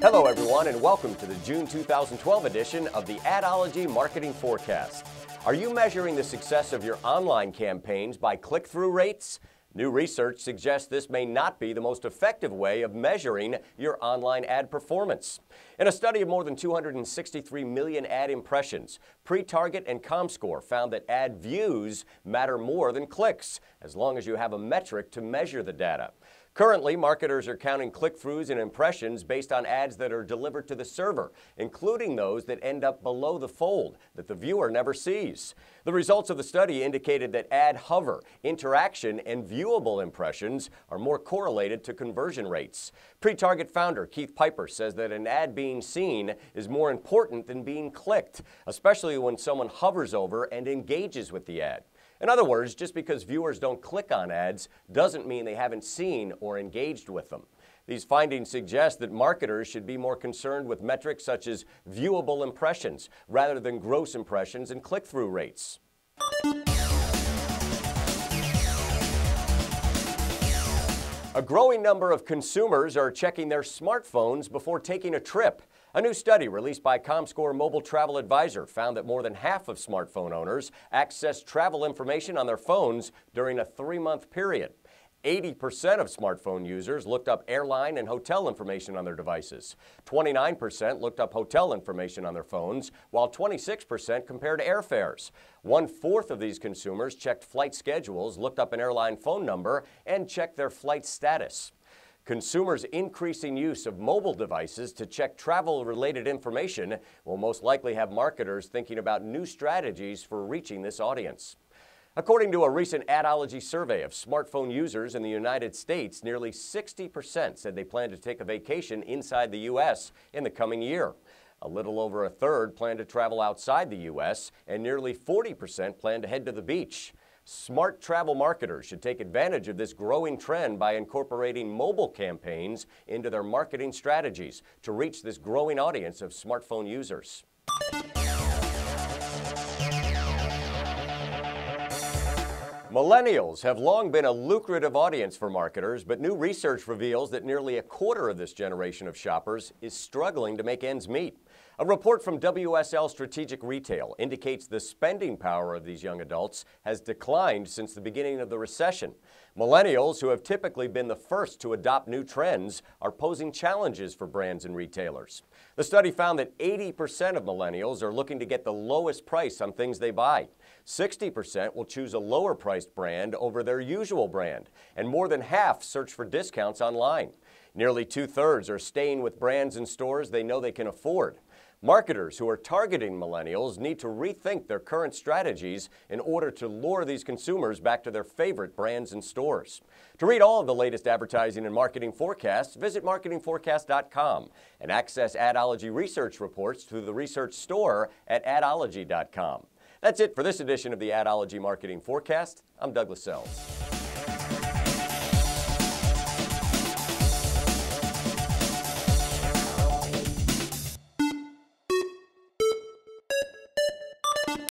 Hello everyone and welcome to the June 2012 edition of the Ad-ology Marketing Forecast. Are you measuring the success of your online campaigns by click-through rates? New research suggests this may not be the most effective way of measuring your online ad performance. In a study of more than 263 million ad impressions, Pre-Target and ComScore found that ad views matter more than clicks, as long as you have a metric to measure the data. Currently, marketers are counting click-throughs and impressions based on ads that are delivered to the server, including those that end up below the fold that the viewer never sees. The results of the study indicated that ad hover, interaction, and viewable impressions are more correlated to conversion rates. Pre-Target founder Keith Piper says that an ad being seen is more important than being clicked, especially when someone hovers over and engages with the ad. In other words, just because viewers don't click on ads doesn't mean they haven't seen or engaged with them. These findings suggest that marketers should be more concerned with metrics such as viewable impressions rather than gross impressions and click-through rates. A growing number of consumers are checking their smartphones before taking a trip. A new study released by ComScore Mobile Travel Advisor found that more than half of smartphone owners accessed travel information on their phones during a 3-month period. 80% of smartphone users looked up airline and hotel information on their devices. 29% looked up hotel information on their phones, while 26% compared airfares. 1/4 of these consumers checked flight schedules, looked up an airline phone number, and checked their flight status. Consumers' increasing use of mobile devices to check travel-related information will most likely have marketers thinking about new strategies for reaching this audience. According to a recent Ad-ology survey of smartphone users in the United States, nearly 60% said they plan to take a vacation inside the U.S. in the coming year. A little over 1/3 plan to travel outside the U.S., and nearly 40% plan to head to the beach. Smart travel marketers should take advantage of this growing trend by incorporating mobile campaigns into their marketing strategies to reach this growing audience of smartphone users. Millennials have long been a lucrative audience for marketers, but new research reveals that nearly 1/4 of this generation of shoppers is struggling to make ends meet. A report from WSL Strategic Retail indicates the spending power of these young adults has declined since the beginning of the recession. Millennials, who have typically been the first to adopt new trends, are posing challenges for brands and retailers. The study found that 80% of millennials are looking to get the lowest price on things they buy. 60% will choose a lower-priced brand over their usual brand, and more than half search for discounts online. Nearly 2/3 are staying with brands and stores they know they can afford. Marketers who are targeting millennials need to rethink their current strategies in order to lure these consumers back to their favorite brands and stores. To read all of the latest advertising and marketing forecasts, visit marketingforecast.com and access Ad-ology research reports through the research store at adology.com. That's it for this edition of the Ad-ology Marketing Forecast. I'm Douglas Sells.